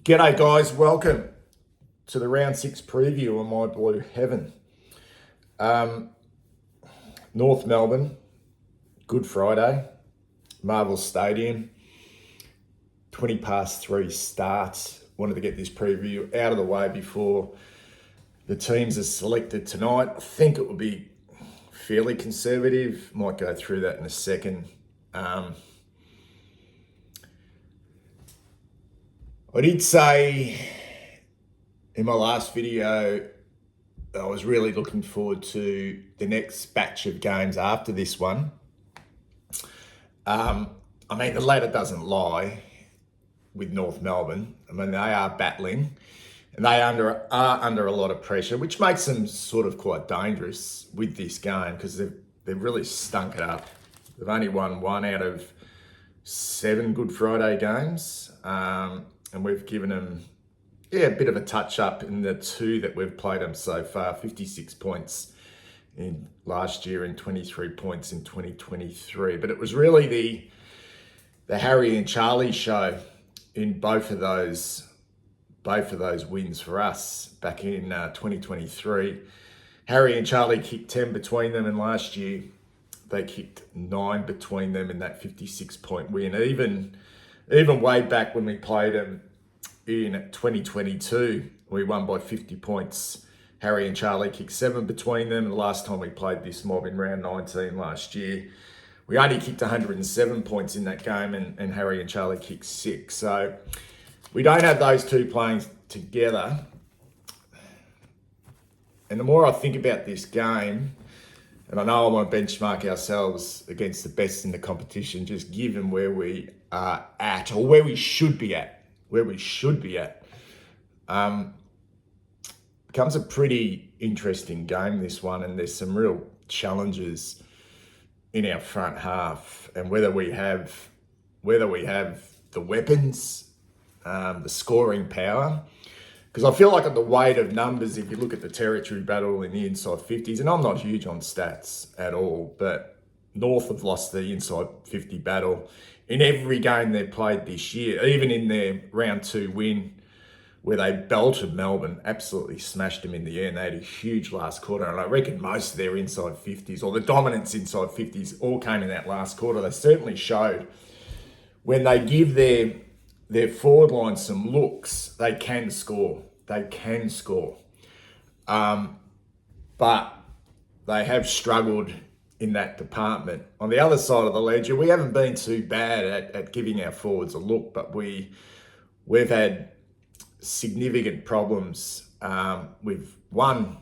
G'day guys, welcome to the round 6 preview on My Blue Heaven. North Melbourne, Good Friday, Marvel Stadium, 3:20 starts. Wanted to get this preview out of the way before the teams are selected tonight. I think it will be fairly conservative. Might go through that in a second. I did say in my last video, I was really looking forward to the next batch of games after this one. The ladder doesn't lie with North Melbourne. They are battling and they are under a lot of pressure, which makes them sort of quite dangerous with this game because they've really stunk it up. They've only won 1 out of 7 Good Friday games. And we've given them, a bit of a touch up in the 2 that we've played them so far. 56 points in last year and 23 points in 2023. But it was really the Harry and Charlie show in both of those wins for us back in 2023. Harry and Charlie kicked 10 between them, and last year they kicked 9 between them in that 56-point win. Even way back when we played them in 2022, we won by 50 points. Harry and Charlie kicked 7 between them. The last time we played this mob in round 19 last year, we only kicked 107 points in that game, and Harry and Charlie kicked 6. So we don't have those two playing together. And the more I think about this game, and I know I want to benchmark ourselves against the best in the competition, just given where we are at, or where we should be at, becomes a pretty interesting game, this one, and there's some real challenges in our front half, and whether we have the weapons, the scoring power. Because I feel like at the weight of numbers, if you look at the territory battle in the inside 50s, and I'm not huge on stats at all, but North have lost the inside 50 battle in every game they've played this year, even in their round 2 win where they belted Melbourne, absolutely smashed them in the air, and they had a huge last quarter. And I reckon most of their inside 50s, or the dominance inside 50s, all came in that last quarter. They certainly showed when they give their forward line some looks, they can score. But they have struggled in that department. On the other side of the ledger, we haven't been too bad at giving our forwards a look, but we've had significant problems with one,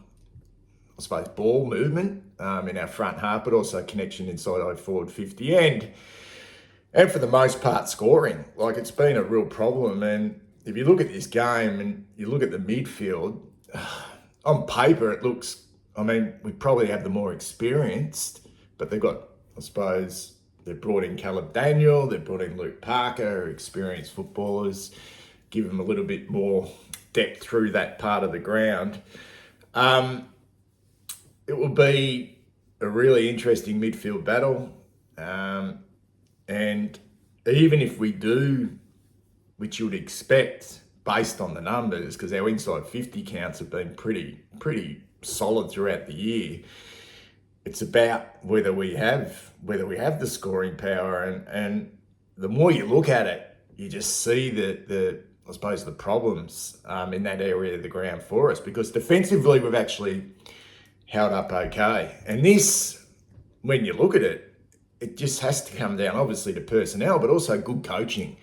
I suppose, ball movement in our front half, but also connection inside our forward 50 and for the most part scoring. Like, it's been a real problem. And if you look at this game and you look at the midfield, on paper it looks, we probably have the more experienced, but they've got, I suppose, they've brought in Caleb Daniel, they've brought in Luke Parker, experienced footballers, give them a little bit more depth through that part of the ground. It will be a really interesting midfield battle. And even if we do, which you would expect based on the numbers, because our inside 50 counts have been pretty solid throughout the year, it's about whether we have the scoring power. And the more you look at it, you just see the problems in that area of the ground for us, because defensively we've actually held up okay. And this, when you look at it, it just has to come down, obviously, to personnel, but also good coaching.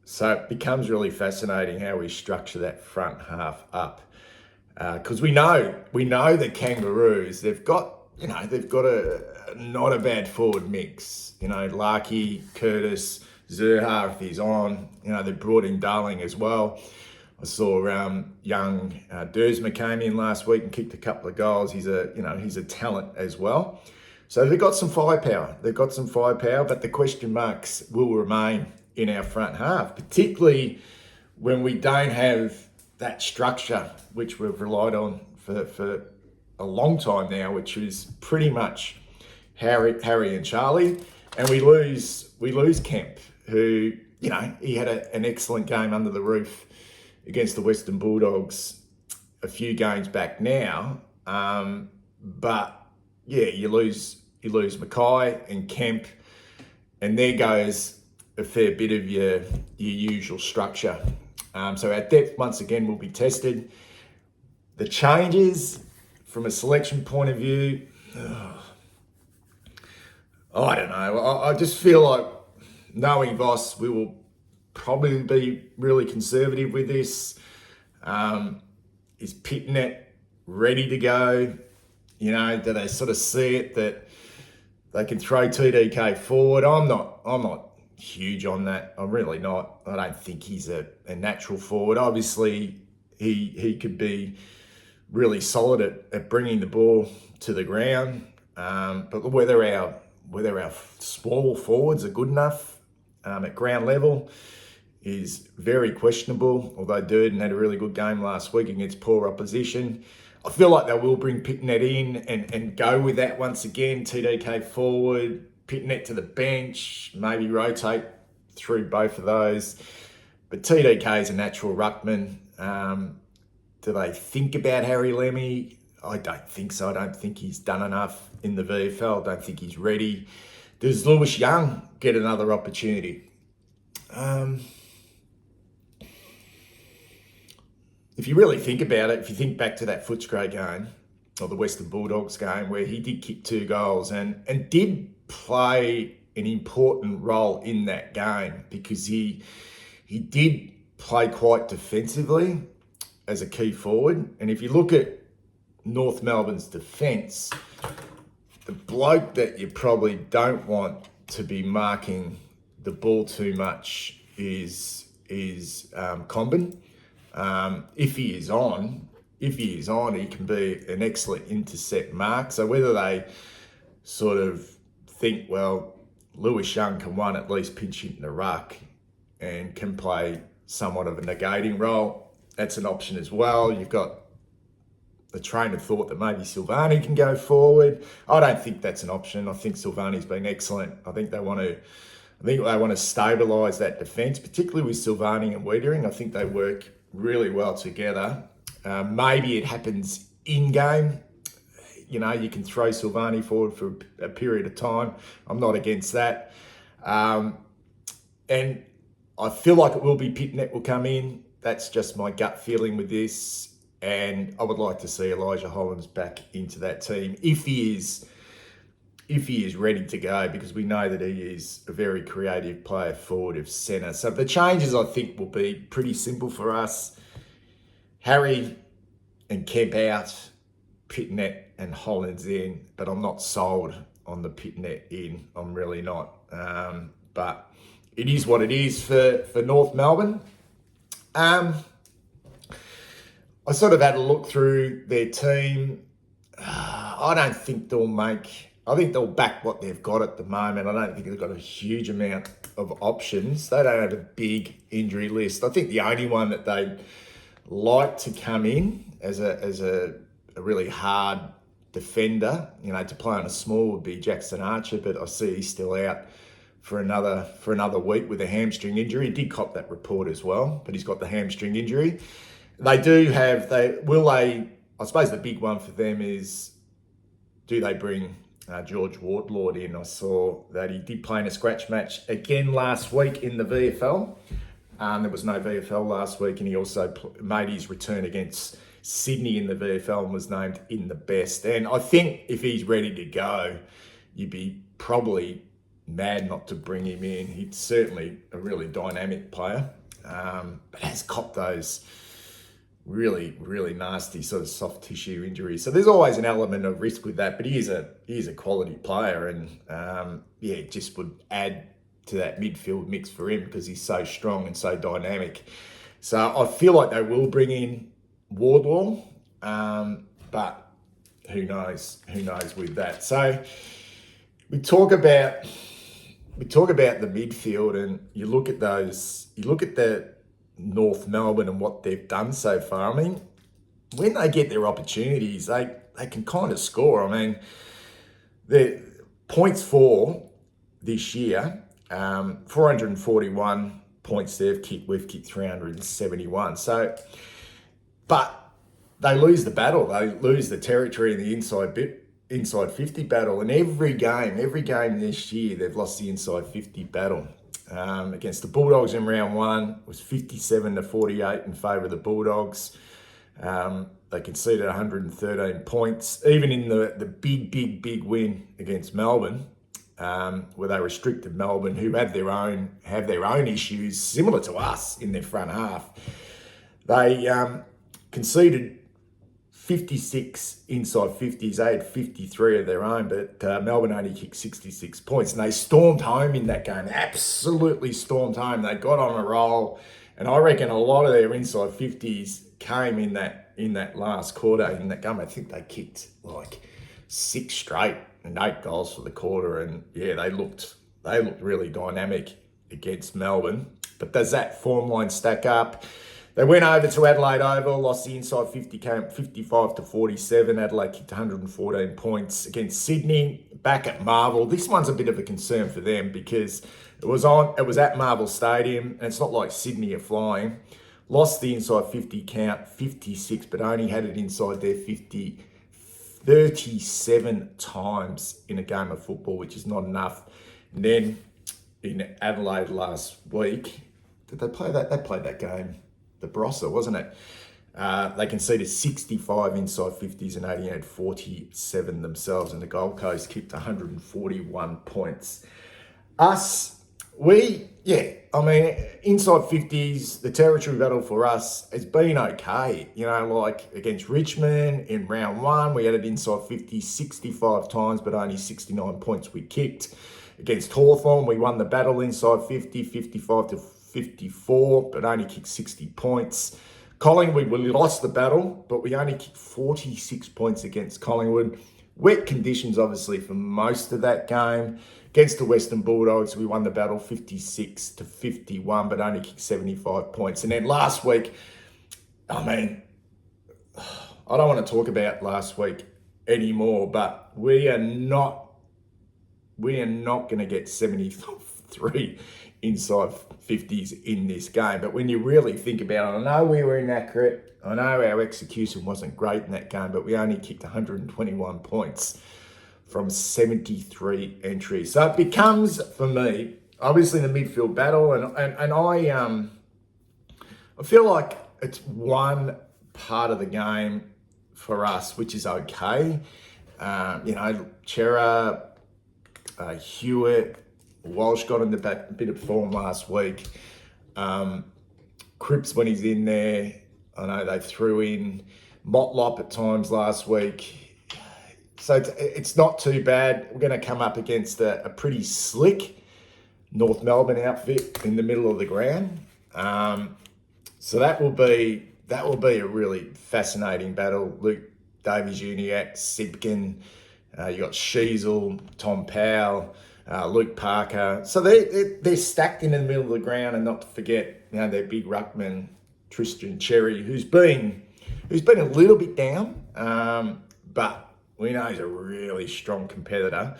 So it becomes really fascinating how we structure that front half up. Because we know the Kangaroos, they've got a not a bad forward mix. Larkey, Curtis, Zerha, if he's on, they brought in Darling as well. I saw young Dersma came in last week and kicked a couple of goals. He's a talent as well. So they've got some firepower. But the question marks will remain in our front half, particularly when we don't have that structure, which we've relied on for a long time now, which is pretty much Harry and Charlie. And we lose Kemp, who he had an excellent game under the roof against the Western Bulldogs a few games back now. But yeah, you lose Mackay and Kemp, and there goes a fair bit of your usual structure. So our depth once again will be tested. The changes from a selection point of view, I don't know. I just feel like, knowing Voss, we will probably be really conservative with this. Is Pitnet ready to go? Do they sort of see it that they can throw TDK forward? I'm not huge on that. I'm really not. I don't think he's a natural forward. Obviously, he could be really solid at bringing the ball to the ground. But whether our small forwards are good enough at ground level is very questionable, although Durden had a really good game last week against poor opposition. I feel like they will bring Pitnet in and go with that once again. TDK forward, Pitnet to the bench, maybe rotate through both of those. But TDK is a natural ruckman. Do they think about Harry Lemmy? I don't think so. I don't think he's done enough in the VFL. I don't think he's ready. Does Lewis Young get another opportunity? If you really think about it, if you think back to that Footscray game, or the Western Bulldogs game, where he did kick 2 goals and did play an important role in that game, because he did play quite defensively as a key forward. And if you look at North Melbourne's defence, the bloke that you probably don't want to be marking the ball too much is Comben. If he is on, he can be an excellent intercept mark. So whether they sort of think, well, Lewis Young can at least pinch into the ruck and can play somewhat of a negating role, that's an option as well. You've got the train of thought that maybe Silvani can go forward. I don't think that's an option. I think Silvani's been excellent. I think they want to stabilise that defence, particularly with Silvani and Wiedering. I think they work really well together. Maybe it happens in game. You can throw Silvani forward for a period of time. I'm not against that. And I feel like it will be Pitnet will come in. That's just my gut feeling with this. And I would like to see Elijah Hollands back into that team if he is ready to go, because we know that he is a very creative player forward of centre. So the changes, I think, will be pretty simple for us. Harry and Kemp out, Pitnet and Hollands in, but I'm not sold on the Pitnet in. I'm really not. But it is what it is for North Melbourne. I sort of had a look through their team. I don't think I think they'll back what they've got at the moment. I don't think they've got a huge amount of options. They don't have a big injury list. I think the only one that they'd like to come in as a really hard defender, to play on a small, would be Jackson Archer, but I see he's still out for another week with a hamstring injury. He did cop that report as well, but he's got the hamstring injury. I suppose the big one for them is, do they bring George Wardlord in? I saw that he did play in a scratch match again last week in the VFL. There was no VFL last week, and he also made his return against Sydney in the VFL and was named in the best. And I think if he's ready to go, you'd be probably mad not to bring him in. He's certainly a really dynamic player, but has copped those really, really nasty sort of soft tissue injuries. So there's always an element of risk with that, but he is a quality player, and it just would add to that midfield mix for him because he's so strong and so dynamic. So I feel like they will bring in Wardlaw, but who knows with that. So we talk about the midfield, and you look at the North Melbourne and what they've done so far. I mean, when they get their opportunities, they can kind of score. I mean, the points for this year, 441 points they've kicked. We've kicked 371. So, but they lose the battle. They lose the territory in the inside 50 battle. And every game this year, they've lost the inside 50 battle. Against the Bulldogs in round one, it was 57-48 in favour of the Bulldogs. They conceded 113 points. Even in the big win against Melbourne, where they restricted Melbourne, who have their own issues similar to us in their front half. They conceded 56 inside 50s. They had 53 of their own, but Melbourne only kicked 66 points. And they stormed home in that game, absolutely stormed home. They got on a roll, and I reckon a lot of their inside 50s came in that last quarter in that game. I think they kicked like 6 straight and 8 goals for the quarter. And yeah, they looked really dynamic against Melbourne. But does that form line stack up? They went over to Adelaide Oval, lost the inside 50, came 55-47. Adelaide kicked 114 points against Sydney. Back at Marvel, this one's a bit of a concern for them because it was at Marvel Stadium, and it's not like Sydney are flying. Lost the inside 50 count, 56, but only had it inside their 50 37 times in a game of football, which is not enough. And then in Adelaide last week, did they play that? They played that game. The Barossa, wasn't it? They conceded 65 inside 50s and 80 had 47 themselves, and the Gold Coast kicked 141 points. Inside 50s, the territory battle for us has been okay. You know, like against Richmond in round one, we had it inside 50 65 times, but only 69 points we kicked. Against Hawthorn, we won the battle inside 50, 55-54, but only kicked 60 points. Collingwood, we lost the battle, but we only kicked 46 points against Collingwood. Wet conditions, obviously, for most of that game. Against the Western Bulldogs, we won the battle 56-51, but only kicked 75 points. And then last week, I don't want to talk about last week anymore, but we are not going to get 73 inside 50s in this game. But when you really think about it, I know we were inaccurate. I know our execution wasn't great in that game, but we only kicked 121 points from 73 entries. So it becomes, for me, obviously the midfield battle, and I feel like it's one part of the game for us, which is okay. Chera, Hewitt, Walsh got in the bit of form last week. Cripps when he's in there. I know they threw in Motlop at times last week. So it's not too bad. We're going to come up against a pretty slick North Melbourne outfit in the middle of the ground. So that will be a really fascinating battle. Luke Davies-Uniacke, Sibkin, you got Sheasel, Tom Powell, Luke Parker. So they're stacked in the middle of the ground, and not to forget, their big ruckman Tristan Cherry, who's been a little bit down, but we know he's a really strong competitor,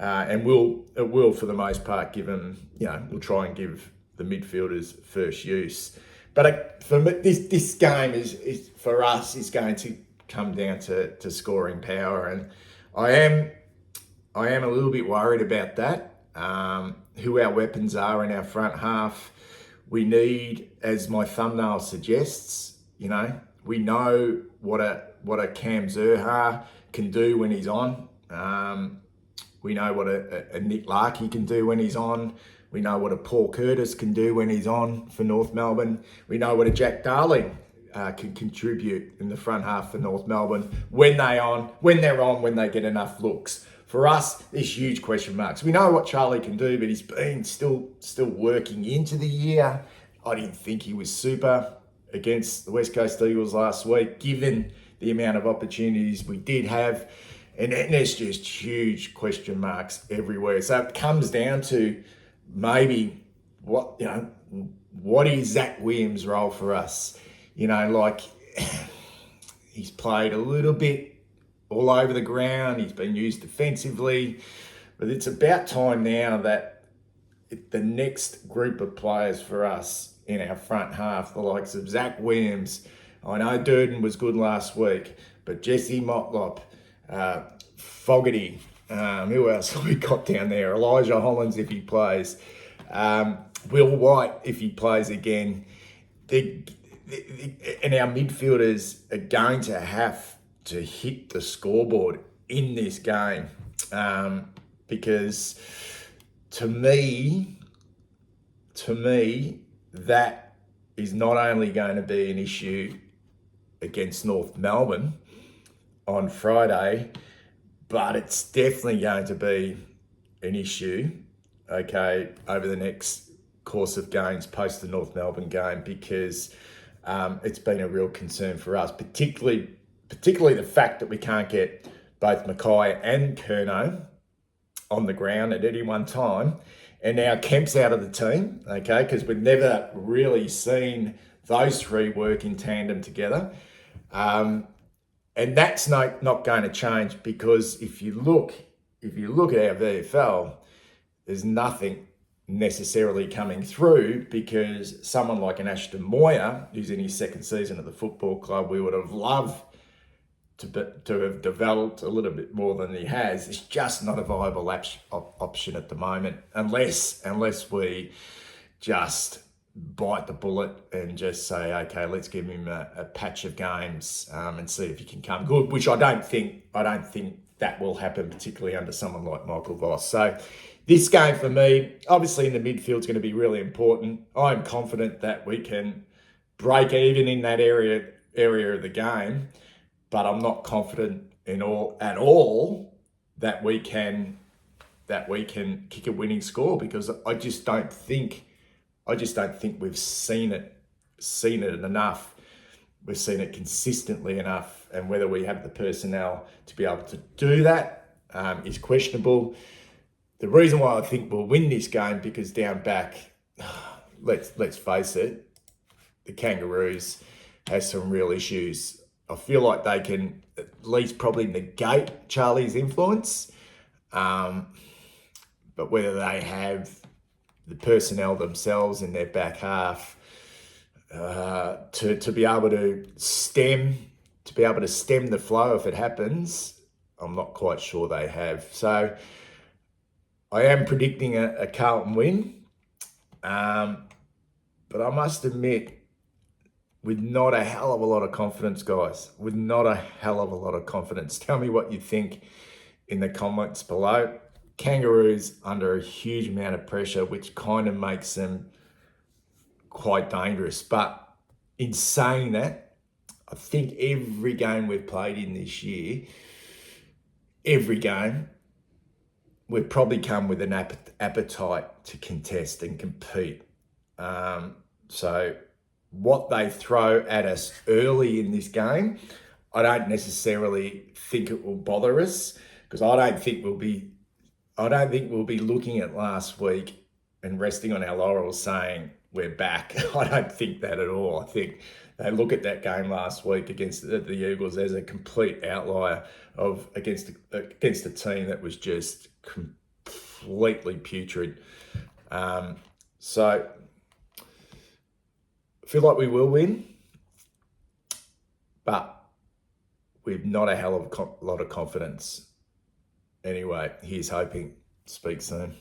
and it will for the most part give him, we'll try and give the midfielders first use. But for me, this game is for us is going to come down to scoring power, and I am a little bit worried about that. Who our weapons are in our front half. We need, as my thumbnail suggests, we know what a Cam Zurhaar can do when he's on. We know what a Nick Larkey can do when he's on. We know what a Paul Curtis can do when he's on for North Melbourne. We know what a Jack Darling can contribute in the front half for North Melbourne when they get enough looks. For us, there's huge question marks. We know what Charlie can do, but he's been still working into the year. I didn't think he was super against the West Coast Eagles last week, given the amount of opportunities we did have. And there's just huge question marks everywhere. So it comes down to maybe what is Zach Williams' role for us? He's played a little bit all over the ground. He's been used defensively, but it's about time now that the next group of players for us in our front half, the likes of Zach Williams. I know Durden was good last week, but Jesse Motlop, Fogarty, who else have we got down there? Elijah Hollins if he plays, Will White if he plays again. And our midfielders are going to have to hit the scoreboard in this game, because to me, that is not only going to be an issue against North Melbourne on Friday, but it's definitely going to be an issue, okay, over the next course of games post the North Melbourne game, because it's been a real concern for us, particularly the fact that we can't get both Mackay and Curnow on the ground at any one time. And now Kemp's out of the team, okay, because we've never really seen those three work in tandem together. And that's not going to change, because if you look at our VFL, there's nothing necessarily coming through, because someone like an Ashton Moyer, who's in his second season at the football club, we would have loved to have developed a little bit more than he has. It's just not a viable option at the moment, unless we just bite the bullet and just say, okay, let's give him a patch of games and see if he can come good, which I don't think that will happen, particularly under someone like Michael Voss. So this game for me, obviously in the midfield, is going to be really important. I'm confident that we can break even in that area of the game, but I'm not confident at all that we can kick a winning score, because I just don't think we've seen it enough. We've seen it consistently enough, and whether we have the personnel to be able to do that is questionable. The reason why I think we'll win this game, because down back, let's face it, the Kangaroos has some real issues. I feel like they can at least probably negate Charlie's influence, but whether they have the personnel themselves in their back half to be able to stem the flow if it happens, I'm not quite sure they have. So I am predicting a Carlton win, but I must admit, with not a hell of a lot of confidence, guys. With not a hell of a lot of confidence. Tell me what you think in the comments below. Kangaroos under a huge amount of pressure, which kind of makes them quite dangerous. But in saying that, I think every game we've played in this year, every game, we've probably come with an appetite to contest and compete. So what they throw at us early in this game, I don't necessarily think it will bother us, because I don't think we'll be looking at last week and resting on our laurels saying we're back. I don't think that at all. I think they look at that game last week against the Eagles as a complete outlier against a team that was just completely putrid. So I feel like we will win, but we've not a hell of a lot of confidence. Anyway, here's hoping. Speak soon.